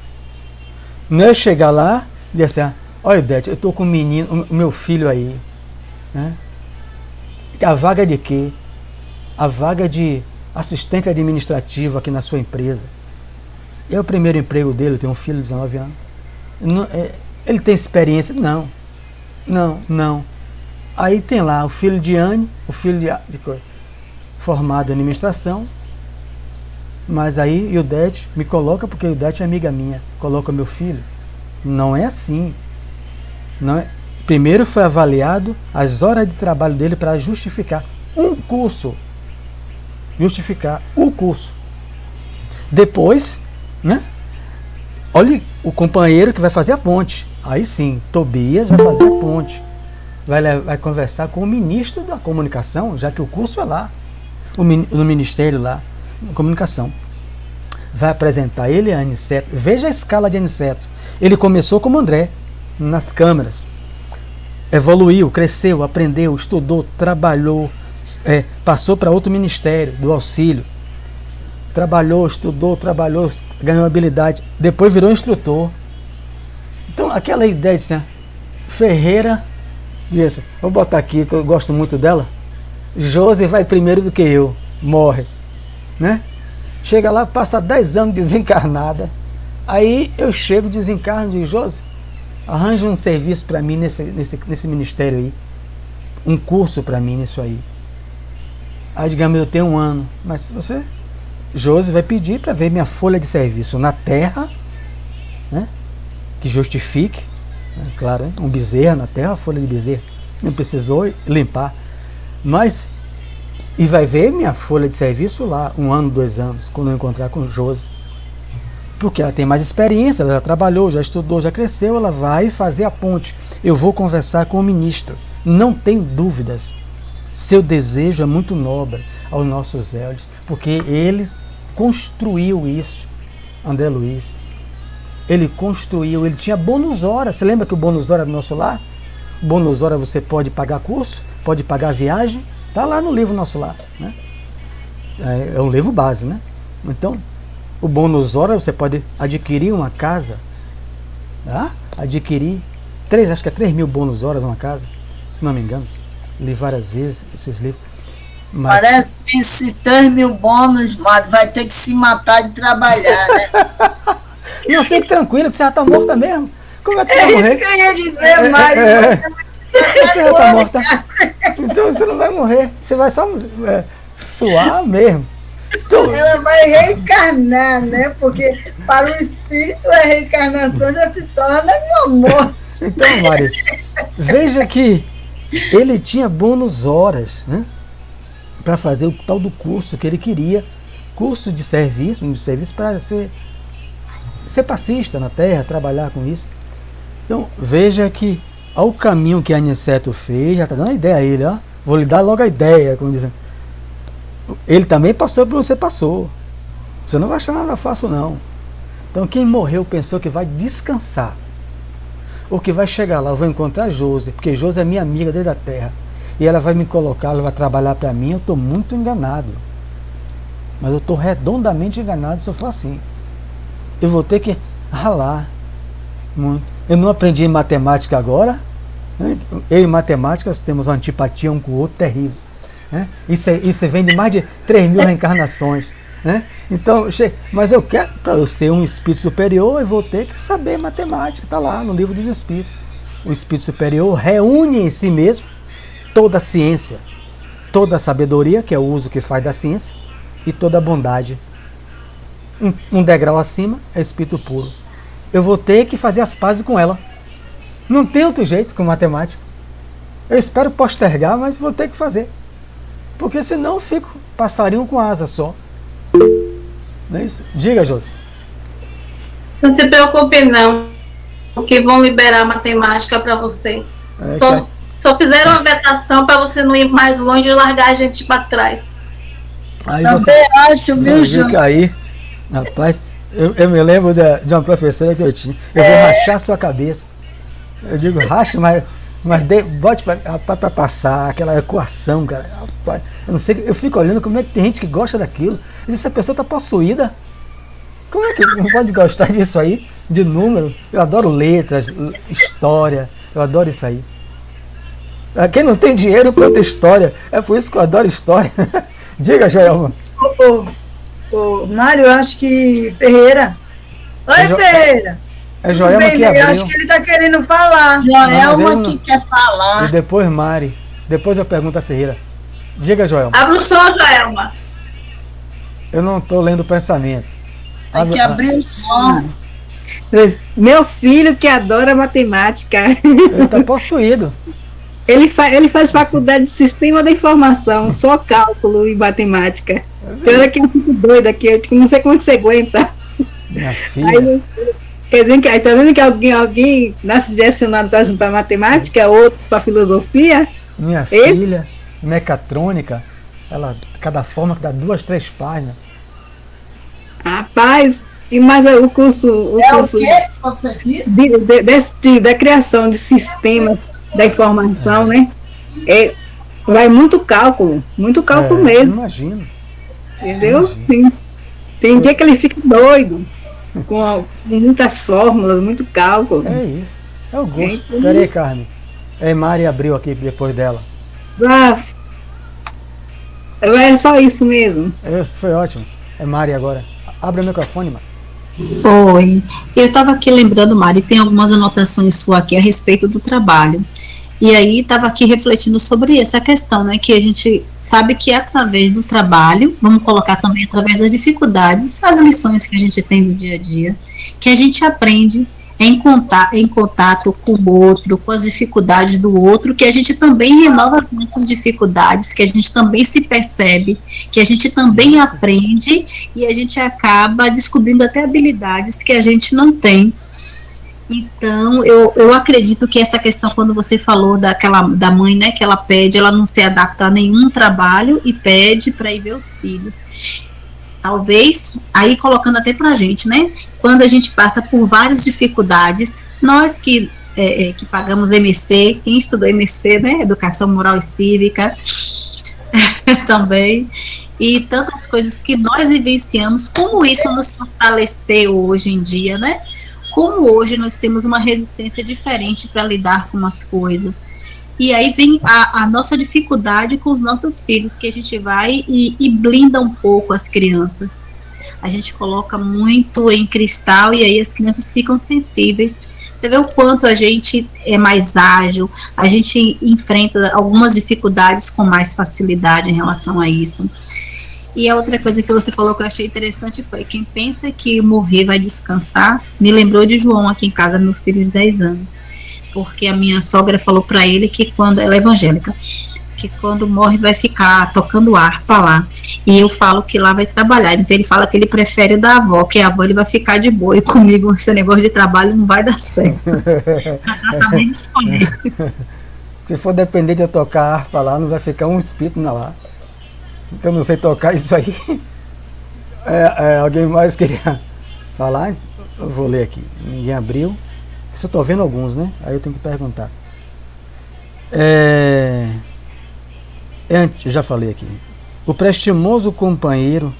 Não é chegar lá e dizer assim, olha, Idete, eu estou com o menino, o meu filho aí. Né? A vaga de quê? A vaga de assistente administrativo aqui na sua empresa. É o primeiro emprego dele, tem um filho de 19 anos. Não, ele tem experiência? Não. Aí tem lá o filho de Anne, o filho de coisa, formado em administração, mas aí Ildete me coloca, porque Ildete é amiga minha, coloca meu filho. Não é assim. Não é. Primeiro foi avaliado as horas de trabalho dele para justificar um curso. Justificar o curso. Depois, né? Olha o companheiro que vai fazer a ponte. Aí sim, Tobias vai fazer a ponte. Vai conversar com o ministro da comunicação, já que o curso é lá. No ministério lá, na comunicação. Vai apresentar ele e a Aniceto. Veja a escala de Aniceto. Ele começou como André, nas câmeras. Evoluiu, cresceu, aprendeu, estudou, trabalhou, passou para outro ministério do auxílio. Trabalhou, estudou, ganhou habilidade. Depois virou instrutor. Então aquela ideia de assim, Ferreira disse, vou botar aqui que eu gosto muito dela. Josi vai primeiro do que eu, morre, né? Chega lá, passa 10 anos desencarnada. Aí eu chego, desencarno de Josi, arranja um serviço para mim nesse ministério aí, um curso para mim nisso aí. Aí digamos, eu tenho 1 ano. Mas você, Josi, vai pedir para ver minha folha de serviço na terra, né? Que justifique, né? Claro, hein? Um bezerro na terra, folha de bezerro. Não precisou limpar. Mas, e vai ver minha folha de serviço lá, 1 ano, 2 anos, quando eu encontrar com Josi. Porque ela tem mais experiência, ela já trabalhou, já estudou, já cresceu, ela vai fazer a ponte. Eu vou conversar com o ministro. Não tenho dúvidas. Seu desejo é muito nobre aos nossos elos, porque ele construiu isso, André Luiz. Ele construiu, ele tinha bônus hora. Você lembra que o bônus hora do nosso lar? Bônus hora você pode pagar curso, pode pagar viagem. Está lá no livro Nosso Lar, né? É um livro base, né? Então, o bônus hora você pode adquirir uma casa, tá? Adquirir acho que é 3 mil bônus horas uma casa, se não me engano. Li várias vezes esses livros. Mas... Parece que esses 3 mil bônus, Mário, vai ter que se matar de trabalhar, né? Não, fique tranquilo, que você já está morta mesmo. Como é que você vai morrer? É isso que eu ia dizer, Mário. Você já está morta. Então você não vai morrer. Você vai só suar mesmo. Então, ela vai reencarnar, né? Porque para o espírito a reencarnação já se torna uma morte. Então, Mari, veja que ele tinha bônus horas, né? Para fazer o tal do curso que ele queria. Curso de serviço para ser passista na Terra, trabalhar com isso. Então, veja que ao caminho que Aniceto fez, já está dando a ideia a ele, ó. Vou lhe dar logo a ideia, como dizem. Ele também passou por você passou. Você não vai achar nada fácil, não. Então, quem morreu pensou que vai descansar. Ou que vai chegar lá, eu vou encontrar Josi, porque Josi é minha amiga desde a Terra. E ela vai me colocar, ela vai trabalhar para mim. Eu estou muito enganado. Mas eu estou redondamente enganado se eu for assim. Eu vou ter que ralar muito. Eu não aprendi matemática agora, né? Eu e matemática temos uma antipatia um com o outro terrível, né? Isso vem de mais de 3 mil reencarnações, né? Então, mas eu quero, para eu ser um espírito superior, eu vou ter que saber matemática. Está lá no livro dos espíritos. O espírito superior reúne em si mesmo toda a ciência, toda a sabedoria, que é o uso que faz da ciência, e toda a bondade. Um degrau acima é espírito puro. Eu vou ter que fazer as pazes com ela. Não tem outro jeito com matemática. Eu espero postergar, mas vou ter que fazer. Porque senão eu fico passarinho com asa só. Não é isso? Diga, Josi. Não se preocupe não, que vão liberar a matemática para você. Só fizeram uma vetação para você não ir mais longe e largar a gente para trás. Aí Também acho, viu, Josi? Aí, rapaz, eu me lembro de uma professora que eu tinha. Eu vou rachar sua cabeça. Eu digo, racha, mas bote para passar aquela equação, cara. Rapaz, eu não sei, eu fico olhando como é que tem gente que gosta daquilo. E essa pessoa está possuída. Como é que não pode gostar disso aí? De número? Eu adoro letras, história. Eu adoro isso aí. Quem não tem dinheiro conta história. É por isso que eu adoro história. Diga, Joelma. Mário, eu acho que Ferreira. Oi, Ferreira. É Joelma que abriu. Eu acho que ele está querendo falar. Joelma que quer falar. E depois Mari. Depois eu pergunto a Ferreira. Diga, Joelma. Abre o som, Joelma. Eu não estou lendo o pensamento. Tem que abrir o som. Meu filho que adora matemática. Ele está possuído. Ele faz faculdade de sistema da informação, só cálculo e matemática. Tem hora que eu fico doida aqui, eu não sei como que você aguenta. Minha filha. Aí, quer dizer que tá vendo que alguém nasce direcionado para matemática, outros para filosofia? Minha filha, mecatrônica, cada forma que dá 2, 3 páginas. Rapaz, e mais o curso O que você disse? da criação de sistemas da informação, né? Vai muito cálculo mesmo. Imagino. Entendeu? Tem dia que ele fica doido, com muitas fórmulas, muito cálculo. É isso. É o gosto. Peraí, Carmen. Mari abriu aqui depois dela. É só isso mesmo. Isso foi ótimo. É Mari agora. Abre o microfone, Mari. Oi, eu estava aqui lembrando, Mari, tem algumas anotações suas aqui a respeito do trabalho. E aí estava aqui refletindo sobre essa questão, né, que a gente sabe que é através do trabalho, vamos colocar também através das dificuldades, as lições que a gente tem no dia a dia, que a gente aprende em contato com o outro, com as dificuldades do outro, que a gente também renova as nossas dificuldades, que a gente também se percebe, que a gente também aprende e a gente acaba descobrindo até habilidades que a gente não tem. Então, eu acredito que essa questão, quando você falou da mãe, né, que ela pede, ela não se adapta a nenhum trabalho e pede para ir ver os filhos. Talvez, aí colocando até pra gente, né, quando a gente passa por várias dificuldades, nós que pagamos MC, quem estudou MC, né, Educação Moral e Cívica, também, e tantas coisas que nós vivenciamos, como isso nos fortaleceu hoje em dia, né, como hoje nós temos uma resistência diferente para lidar com as coisas. E aí vem a nossa dificuldade com os nossos filhos, que a gente vai e blinda um pouco as crianças. A gente coloca muito em cristal e aí as crianças ficam sensíveis. Você vê o quanto a gente é mais ágil, a gente enfrenta algumas dificuldades com mais facilidade em relação a isso. E a outra coisa que você falou que eu achei interessante foi: quem pensa que morrer vai descansar, me lembrou de João aqui em casa, meu filho de 10 anos. Porque a minha sogra falou para ele que quando ela é evangélica, que quando morre vai ficar tocando harpa lá. E eu falo que lá vai trabalhar. Então ele fala que ele prefere da avó, que a avó ele vai ficar de boa. E comigo esse negócio de trabalho não vai dar certo. Mas também escolher. Se for depender de eu tocar harpa lá, não vai ficar um espírito lá. Eu não sei tocar isso aí. Alguém mais queria falar? Eu vou ler aqui. Ninguém abriu. Isso eu estou vendo alguns, né? Aí eu tenho que perguntar. Já falei aqui. O prestimoso companheiro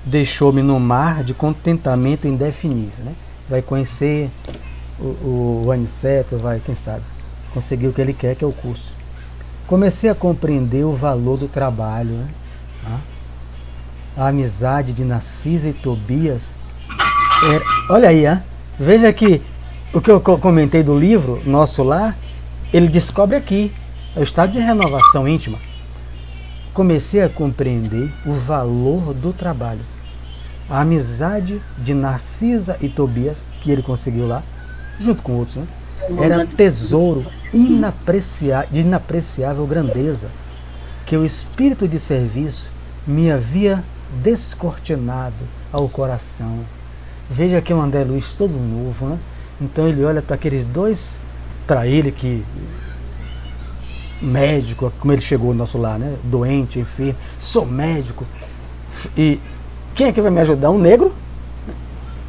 deixou-me no mar de contentamento indefinível, né? Vai conhecer o Aniceto, vai, quem sabe, conseguir o que ele quer, que é o curso. Comecei a compreender o valor do trabalho, né? A amizade de Narcisa e Tobias. Olha aí, veja que o que eu comentei do livro Nosso Lar, ele descobre aqui, é o estado de renovação íntima. Comecei a compreender o valor do trabalho. A amizade de Narcisa e Tobias, que ele conseguiu lá, junto com outros, né? Era tesouro de inapreciável grandeza, que o espírito de serviço me havia descortinado ao coração. Veja que o André Luiz todo novo, né? Então ele olha para aqueles dois, para ele que médico, como ele chegou no nosso lar, né? Doente, enfermo, sou médico. E quem é que vai me ajudar? Um negro,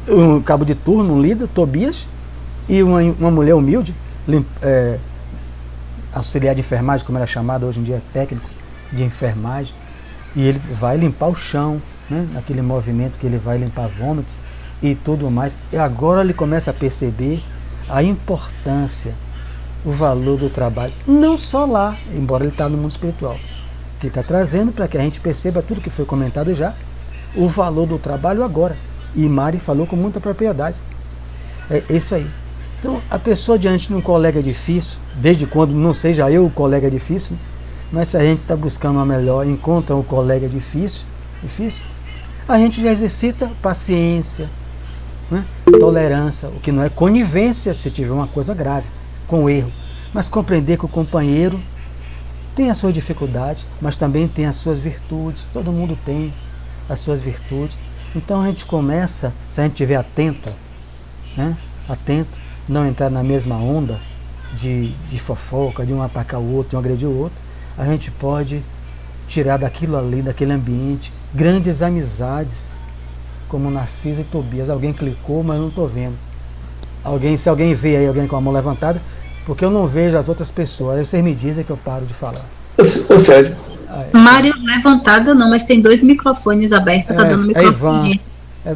um cabo de turno, um líder, Tobias, e uma mulher humilde, auxiliar de enfermagem, como era chamada hoje em dia, técnico de enfermagem. E ele vai limpar o chão, né? Naquele movimento que ele vai limpar vômito e tudo mais. E agora ele começa a perceber a importância, o valor do trabalho, não só lá, embora ele está no mundo espiritual, que ele está trazendo para que a gente perceba tudo que foi comentado já, o valor do trabalho agora. E Mari falou com muita propriedade. É isso aí. Então, a pessoa diante de um colega difícil, desde quando não seja eu o colega difícil, mas se a gente está buscando uma melhor, encontra um colega difícil, a gente já exercita paciência, né? Tolerância, o que não é conivência se tiver uma coisa grave, com o erro, mas compreender que o companheiro tem as suas dificuldades, mas também tem as suas virtudes, todo mundo tem as suas virtudes. Então a gente começa, se a gente estiver atento, né? Atento, não entrar na mesma onda de fofoca, de um atacar o outro, de um agredir o outro, a gente pode tirar daquilo ali, daquele ambiente, grandes amizades, como Narcisa e Tobias. Alguém clicou, mas não estou vendo. Se alguém vê aí, alguém com a mão levantada, porque eu não vejo as outras pessoas. Aí vocês me dizem que eu paro de falar. Sérgio. Mário levantada não, mas tem 2 microfones abertos, tá dando microfone.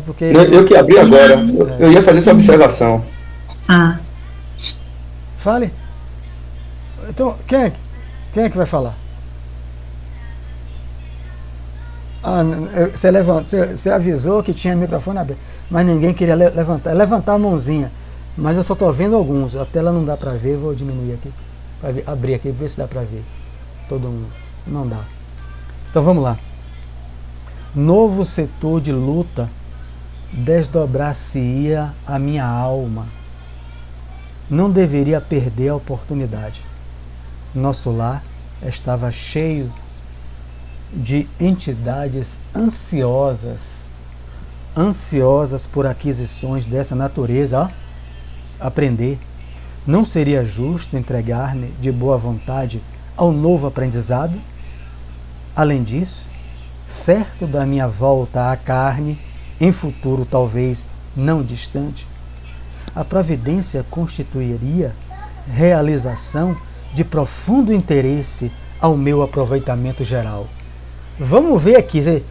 Porque eu que abri agora. Eu ia fazer essa observação. Fale. Então, quem é que vai falar? Você avisou que tinha microfone aberto, mas ninguém queria levantar a mãozinha. Mas eu só estou vendo alguns, a tela não dá para ver, vou diminuir aqui. abrir aqui, ver se dá para ver. Todo mundo. Não dá. Então vamos lá. Novo setor de luta desdobrar-se-ia a minha alma. Não deveria perder a oportunidade. Nosso lar estava cheio de entidades ansiosas por aquisições dessa natureza. Ó, aprender. Não seria justo entregar-me de boa vontade ao novo aprendizado? Além disso, certo da minha volta à carne, em futuro talvez não distante, a providência constituiria realização de profundo interesse ao meu aproveitamento geral. Vamos ver aqui,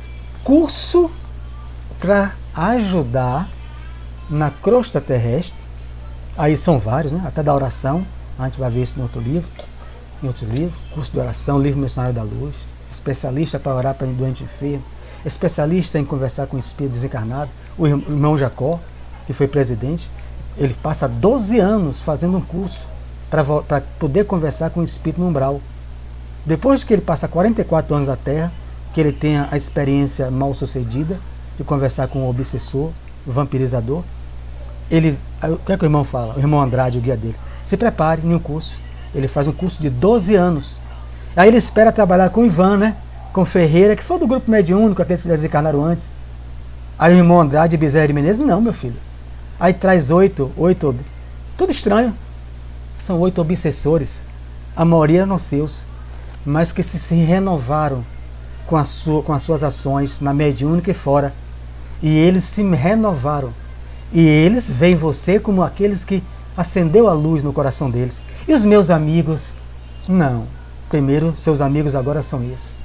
curso para ajudar na crosta terrestre. Aí são vários, né? Até da oração, a gente vai ver isso em outro livro, curso de oração, livro Missionário da Luz, especialista para orar para doente enfermo, especialista em conversar com o espírito desencarnado, o irmão Jacó, que foi presidente, ele passa 12 anos fazendo um curso para poder conversar com o espírito no umbral. Depois que ele passa 44 anos na Terra, que ele tenha a experiência mal sucedida de conversar com o obsessor, o vampirizador, o que é que o irmão fala? O irmão Andrade, o guia dele, se prepare em um curso. Ele faz um curso de 12 anos. Aí ele espera trabalhar com o Ivan, né? Com Ferreira, que foi do grupo mediúnico, aqueles que desencarnaram antes. Aí o irmão Andrade e Bezerra de Menezes, não, meu filho. Aí traz 8, tudo estranho. São 8 obsessores, a maioria eram seus, mas que se renovaram com as suas ações na mediúnica e fora. E eles se renovaram. E eles veem você como aqueles que acendeu a luz no coração deles. E os meus amigos, não. Primeiro, seus amigos agora são esses.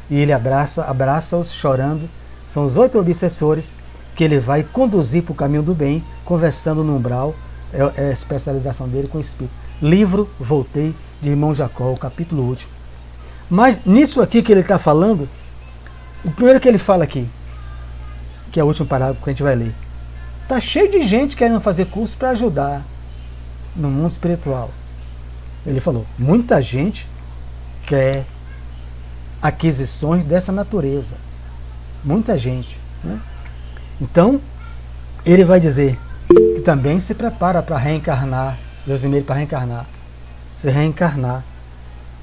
E ele abraça-os chorando. São os 8 obsessores que ele vai conduzir para o caminho do bem, conversando no umbral. É a especialização dele com o espírito. Livro Voltei, de Irmão Jacó, o capítulo último. Mas nisso aqui que ele está falando, o primeiro que ele fala aqui, que é o último parágrafo que a gente vai ler, está cheio de gente querendo fazer curso para ajudar no mundo espiritual. Ele falou, muita gente quer aquisições dessa natureza. Muita gente, né? Então, ele vai dizer que também se prepara para reencarnar, Josimeire, para reencarnar, se reencarnar,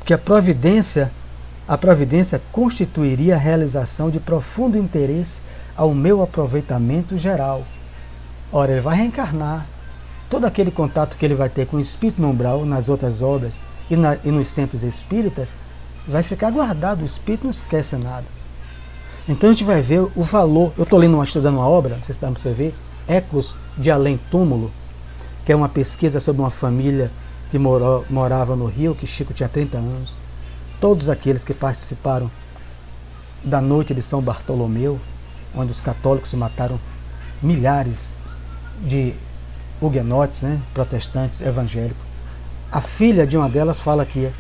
que a providência constituiria a realização de profundo interesse ao meu aproveitamento geral. Ora, ele vai reencarnar. Todo aquele contato que ele vai ter com o espírito no umbral, nas outras obras e nos centros espíritas, vai ficar guardado. O espírito não esquece nada. Então a gente vai ver o valor. Eu estou estudando uma obra, não sei se dá para você ver, Ecos de Além Túmulo, que é uma pesquisa sobre uma família que morava no Rio, que Chico tinha 30 anos. Todos aqueles que participaram da noite de São Bartolomeu, onde os católicos mataram milhares de huguenotes, né, protestantes, evangélicos. A filha de uma delas fala que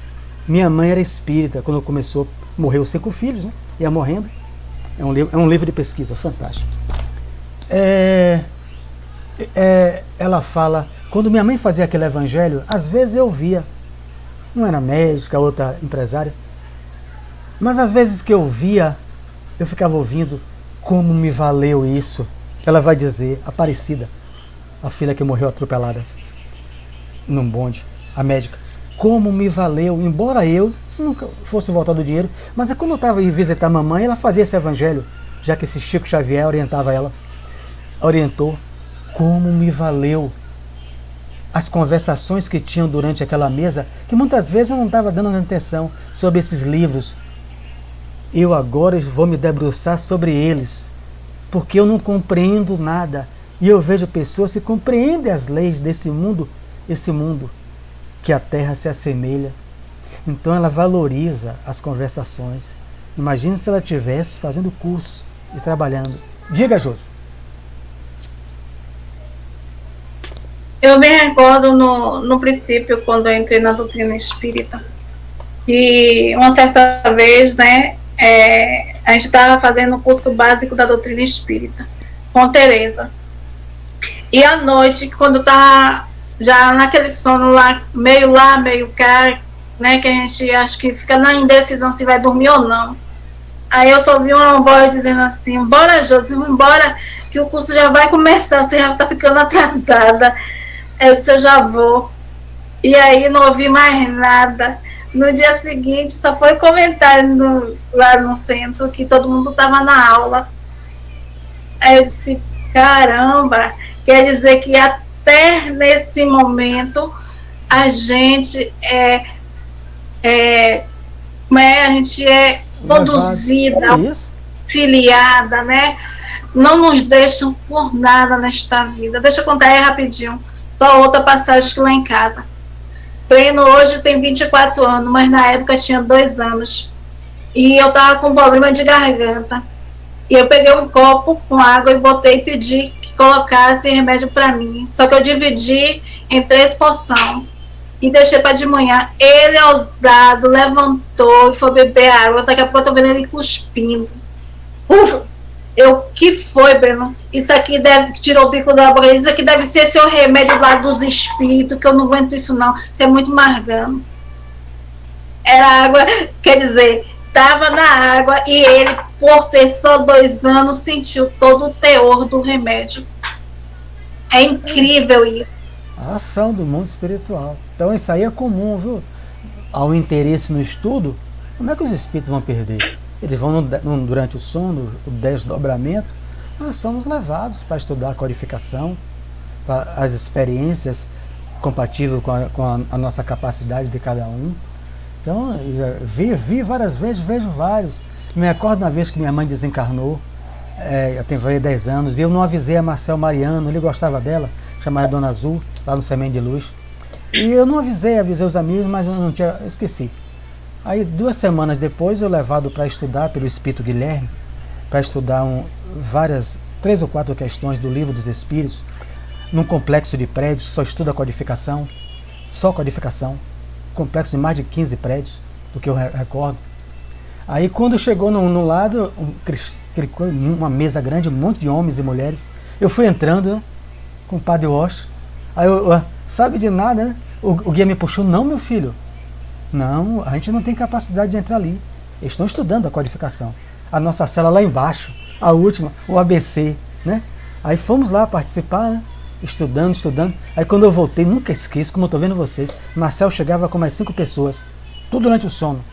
minha mãe era espírita, quando começou, morreu 5 filhos, né, ia morrendo. É um livro de pesquisa fantástico. Ela fala, quando minha mãe fazia aquele evangelho, às vezes eu via, não era médica, outra empresária, mas às vezes que eu via, eu ficava ouvindo, como me valeu isso. Ela vai dizer, Aparecida, a filha que morreu atropelada num bonde, a médica, como me valeu, embora eu nunca fosse voltar do dinheiro, mas quando eu estava aí visitar a mamãe, ela fazia esse evangelho, já que esse Chico Xavier orientava ela, orientou, como me valeu as conversações que tinham durante aquela mesa, que muitas vezes eu não estava dando atenção sobre esses livros. Eu agora vou me debruçar sobre eles, porque eu não compreendo nada, e eu vejo pessoas que compreendem as leis desse mundo, esse mundo que a Terra se assemelha. Então ela valoriza as conversações. Imagine se ela estivesse fazendo cursos e trabalhando. Diga, Josi. Eu me recordo no princípio, quando eu entrei na doutrina espírita, e uma certa vez, né, a gente estava fazendo o curso básico da doutrina espírita com Teresa. E à noite, quando estava já naquele sono lá, meio cá, né, que a gente acha que fica na indecisão se vai dormir ou não. Aí eu só vi uma voz dizendo assim, bora, Josi, embora, que o curso já vai começar, você já tá ficando atrasada. Aí eu disse, eu já vou. E aí não ouvi mais nada. No dia seguinte, só foi comentário lá no centro, que todo mundo estava na aula. Aí eu disse, caramba, quer dizer que até nesse momento a gente a gente é conduzida, auxiliada, né? Não nos deixam por nada nesta vida. Deixa eu contar aí rapidinho, só outra passagem que lá em casa. Breno hoje tem 24 anos, mas na época tinha 2 anos. E eu tava com problema de garganta. E eu peguei um copo com água e botei e pedi que colocasse remédio para mim. Só que eu dividi em 3 porções. E deixei para de manhã. Ele, ousado, levantou e foi beber água. Daqui a pouco eu tô vendo ele cuspindo. Que foi, Breno? Isso aqui tirou o bico da boca. Isso aqui deve ser seu remédio lá dos espíritos, que eu não aguento isso não. Isso é muito margano. Era água, quer dizer, estava na água e ele, por ter só 2 anos, sentiu todo o teor do remédio. É incrível isso. A ação do mundo espiritual. Então isso aí é comum, viu? Ao interesse no estudo, como é que os espíritos vão perder? Eles vão durante o sono, o desdobramento, nós somos levados para estudar a codificação, para as experiências compatíveis com a nossa capacidade de cada um. Então, vi várias vezes, vejo vários. Me recordo uma vez que minha mãe desencarnou, eu tenho 10 anos, e eu não avisei a Marcel Mariano, ele gostava dela, chamada Dona Azul, lá no Semente de Luz. E eu não avisei os amigos, mas eu esqueci. Aí 2 semanas depois eu levado para estudar pelo Espírito Guilherme, para estudar 3 ou 4 questões do Livro dos Espíritos, num complexo de prédios, só estuda codificação, só codificação, complexo de mais de 15 prédios, do que eu recordo. Aí quando chegou no lado, uma mesa grande, um monte de homens e mulheres, eu fui entrando com o Padre Walsh, aí sabe de nada, né? O guia me puxou, não, meu filho, não, a gente não tem capacidade de entrar ali. Eles estão estudando a codificação. A nossa cela lá embaixo, a última, o ABC, né? Aí fomos lá participar, né? Estudando. Aí quando eu voltei, nunca esqueço, como eu estou vendo vocês, Marcel chegava com mais 5 pessoas, tudo durante o sono.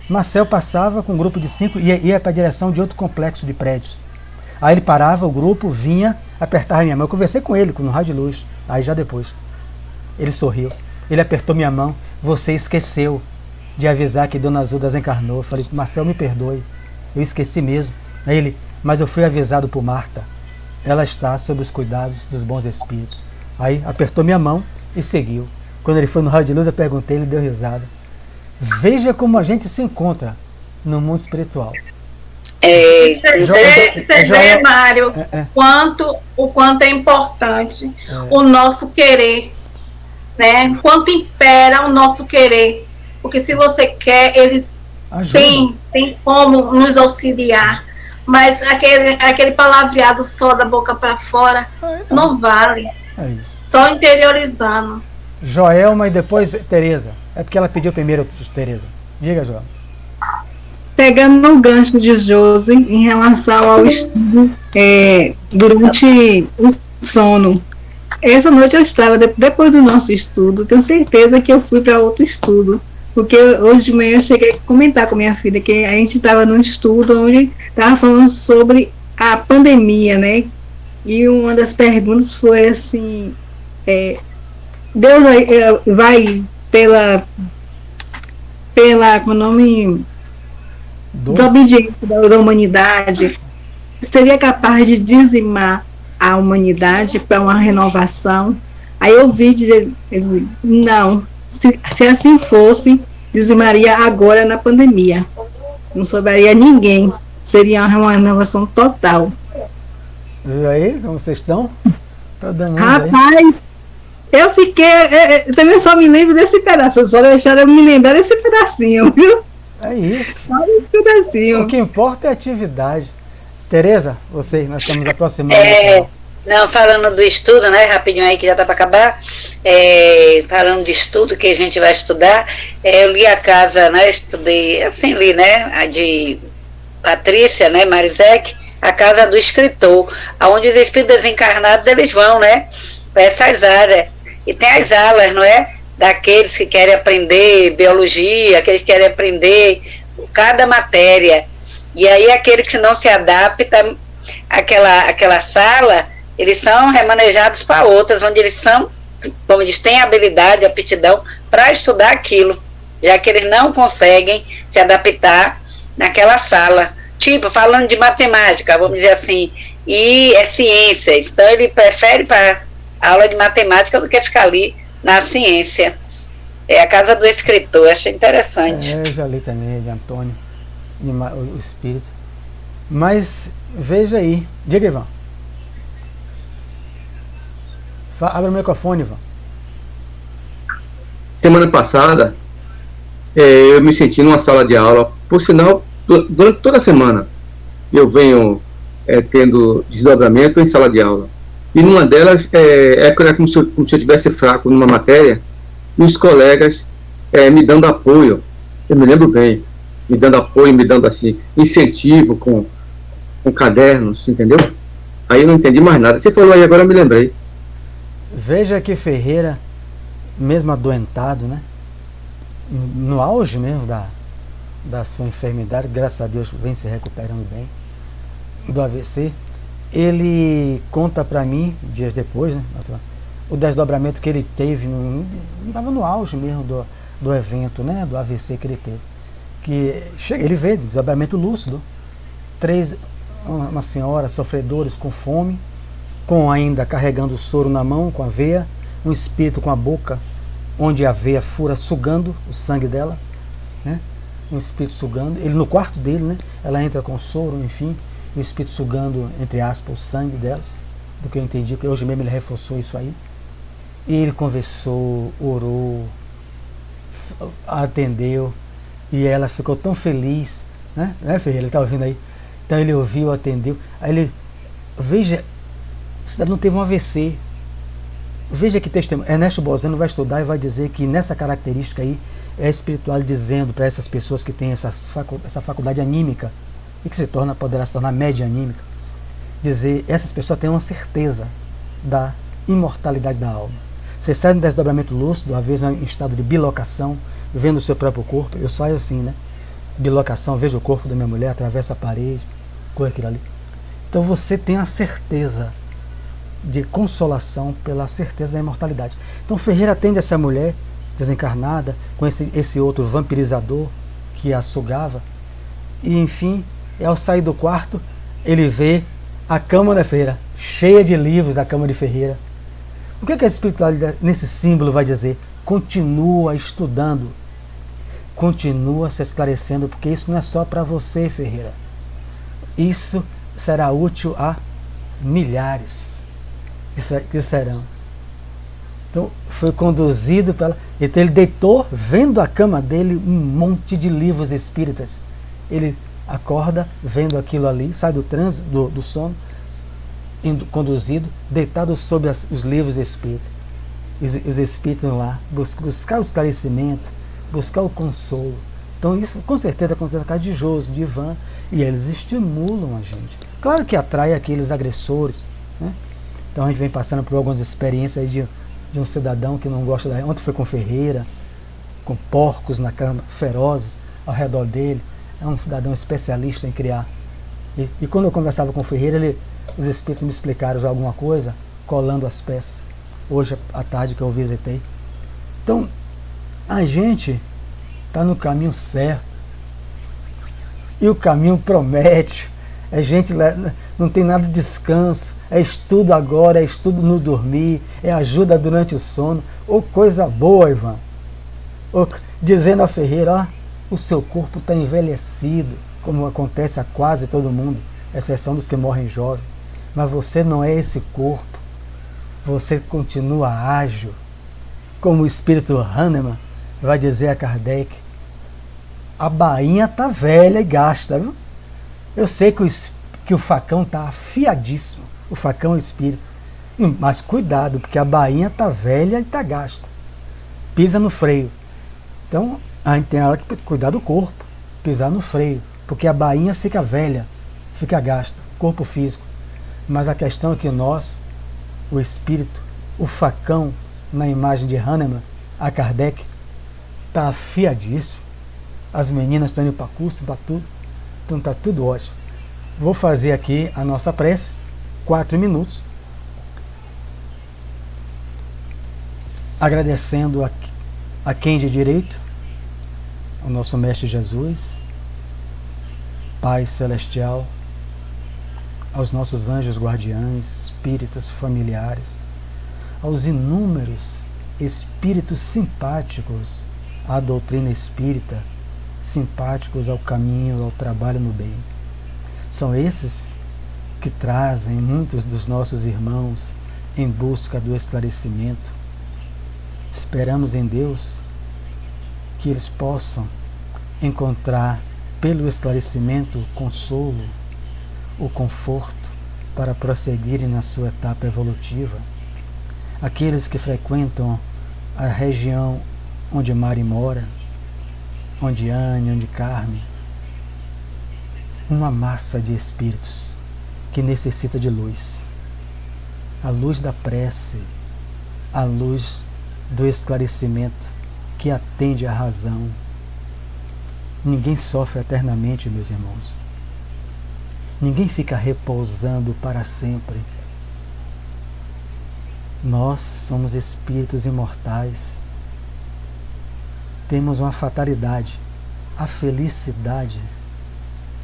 Marcel passava com um grupo de 5 e ia para a direção de outro complexo de prédios. Aí ele parava, o grupo vinha, apertava minha mão. Eu conversei com ele no rádio de luz, aí já depois. Ele sorriu, ele apertou minha mão. Você esqueceu de avisar que Dona Azul desencarnou. Eu falei, Marcel, me perdoe, eu esqueci mesmo. Aí ele, mas eu fui avisado por Marta, ela está sob os cuidados dos bons espíritos. Aí apertou minha mão e seguiu. Quando ele foi no rádio de luz, eu perguntei, ele deu risada. Veja como a gente se encontra no mundo espiritual. Você vê, Mário, o quanto é importante o nosso querer, né? Quanto impera o nosso querer. Porque se você quer, eles têm como nos auxiliar. Mas aquele palavreado só da boca para fora não vale. É isso. Só interiorizando. Joelma e depois Tereza. É porque ela pediu primeiro, Tereza. Diga, Joelma. Pegando no gancho de Josi em relação ao estudo durante o sono. Essa noite eu estava, depois do nosso estudo, tenho certeza que eu fui para outro estudo. Porque hoje de manhã eu cheguei a comentar com minha filha que a gente estava num estudo onde estava falando sobre a pandemia, né? E uma das perguntas foi assim, Deus vai pela como nome, desobediência da humanidade, seria capaz de dizimar a humanidade para uma renovação? Aí eu vi dizer, não, se assim fosse, dizimaria agora na pandemia, não sobraria ninguém, seria uma renovação total. Viu aí como vocês estão? Rapaz, eu fiquei, eu também só me lembro desse pedaço, só deixaram eu me lembrar desse pedacinho, viu? É isso. Só esse pedacinho. O que importa é a atividade. Tereza, nós estamos aproximando. Não, falando do estudo, né, rapidinho aí que já está para acabar, falando de estudo que a gente vai estudar, eu li a casa, né, estudei, assim li, né, a de Patrícia, né, Marizek, a casa do escritor, onde os espíritos desencarnados, eles vão, né, para essas áreas, e tem as alas, não é, daqueles que querem aprender biologia, aqueles que querem aprender cada matéria, e aí aquele que não se adapta àquela sala, eles são remanejados para outras, onde eles são, como eles têm habilidade, aptidão para estudar aquilo, já que eles não conseguem se adaptar naquela sala. Tipo, falando de matemática, vamos dizer assim, e ciências. Então, ele prefere para a aula de matemática do que ficar ali na ciência. É a casa do escritor, achei interessante. Eu já li também, de Antônio, o espírito. Mas, veja aí. Diga, Ivan. Abre o microfone, Ivan. Semana passada, eu me senti numa sala de aula, por sinal, durante toda a semana, eu venho tendo desdobramento em sala de aula. E numa delas, como se eu estivesse fraco numa matéria, e os colegas me dando apoio, eu me lembro bem, me dando apoio, me dando assim, incentivo com cadernos, entendeu? Aí eu não entendi mais nada. Você falou aí, agora eu me lembrei. Veja que Ferreira, mesmo adoentado, né, no auge mesmo da sua enfermidade, graças a Deus vem se recuperando bem, do AVC, ele conta para mim, dias depois, né, o desdobramento que ele teve, estava no auge mesmo do evento, né, do AVC que ele teve. Que ele vê desdobramento lúcido, uma senhora, sofredores com fome, com ainda carregando o soro na mão, com a veia, um espírito com a boca, onde a veia fura, sugando o sangue dela, né? Um espírito sugando, ele no quarto dele, né? Ela entra com o soro, enfim, e o espírito sugando, entre aspas, o sangue dela, do que eu entendi, porque hoje mesmo ele reforçou isso aí. E ele conversou, orou, atendeu, e ela ficou tão feliz, né, Ferreira? Ele está ouvindo aí? Então ele ouviu, atendeu, aí ele, veja, o cidadão teve um AVC, veja que testemunho. Ernesto Bozano vai estudar e vai dizer que nessa característica aí é a espiritual dizendo para essas pessoas que têm essa faculdade anímica e que poderá se tornar média anímica, dizer, essas pessoas têm uma certeza da imortalidade da alma. Você sai do desdobramento lúcido, às vezes em estado de bilocação, vendo o seu próprio corpo. Eu saio assim, né? Bilocação, vejo o corpo da minha mulher, atravesso a parede, com aquilo ali. Então você tem a certeza de consolação pela certeza da imortalidade. Então Ferreira atende essa mulher desencarnada com esse outro vampirizador que a sugava, e enfim, ao sair do quarto ele vê a cama da Ferreira cheia de livros, a cama de Ferreira. O que a espiritualidade nesse símbolo vai dizer? Continua estudando, continua se esclarecendo, porque isso não é só para você, Ferreira, isso será útil a milhares que serão. Então foi conduzido pela... Então ele deitou, vendo a cama dele, um monte de livros espíritas. Ele acorda, vendo aquilo ali, sai do transe, do sono, conduzido, deitado sobre os livros espíritas. Os espíritos lá, buscar o esclarecimento, buscar o consolo. Então isso com certeza acontece na casa de Josi, de Ivan, e eles estimulam a gente. Claro que atrai aqueles agressores, né? Então a gente vem passando por algumas experiências aí de um cidadão que não gosta da... Ontem foi com Ferreira, com porcos na cama, ferozes ao redor dele. É um cidadão especialista em criar. E quando eu conversava com Ferreira, os espíritos me explicaram já alguma coisa, colando as peças. Hoje à tarde que eu visitei. Então, a gente está no caminho certo. E o caminho promete. A gente não tem nada de descanso. É estudo agora, é estudo no dormir, é ajuda durante o sono. Ô, coisa boa, Ivan. Dizendo a Ferreira, o seu corpo está envelhecido, como acontece a quase todo mundo, exceção dos que morrem jovens. Mas você não é esse corpo. Você continua ágil. Como o espírito Hahnemann vai dizer a Kardec, a bainha está velha e gasta, viu? Eu sei que o facão está afiadíssimo, o facão espírito, Mas cuidado, porque a bainha está velha e está gasta. Pisa no freio. Então, a gente tem a hora que cuidar do corpo, pisar no freio, porque a bainha fica velha, fica gasta, corpo físico. Mas a questão é que nós, o espírito, o facão, na imagem de Hahnemann, a Kardec, está afiadíssimo. As meninas estão indo para curso, para tudo. Então está tudo ótimo. Vou fazer aqui a nossa prece, 4 minutos, agradecendo a quem de direito, ao nosso Mestre Jesus, Pai Celestial, aos nossos anjos guardiães, espíritos familiares, aos inúmeros espíritos simpáticos à doutrina espírita, simpáticos ao caminho, ao trabalho no bem. São esses que trazem muitos dos nossos irmãos em busca do esclarecimento. Esperamos em Deus que eles possam encontrar pelo esclarecimento o consolo, o conforto para prosseguirem na sua etapa evolutiva. Aqueles que frequentam a região onde Mari mora, onde Anne, onde Carme, uma massa de espíritos que necessita de luz. A luz da prece, a luz do esclarecimento que atende à razão. Ninguém sofre eternamente, meus irmãos. Ninguém fica repousando para sempre. Nós somos espíritos imortais. Temos uma fatalidade, a felicidade.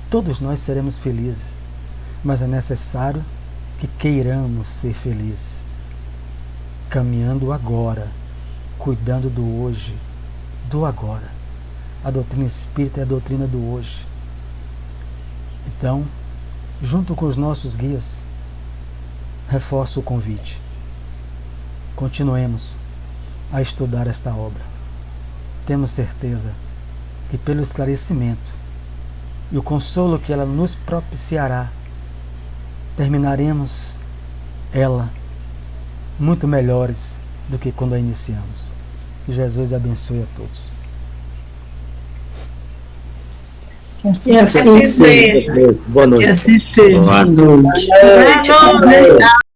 Todos nós seremos felizes, mas é necessário que queiramos ser felizes, caminhando agora, cuidando do hoje, do agora. A doutrina espírita é a doutrina do hoje. Então, junto com os nossos guias, reforço o convite. Continuemos a estudar esta obra. Temos certeza que pelo esclarecimento e o consolo que ela nos propiciará, terminaremos ela muito melhores do que quando a iniciamos. Que Jesus abençoe a todos. Que assim seja. Boa noite. Que assim seja. Boa noite. Boa noite.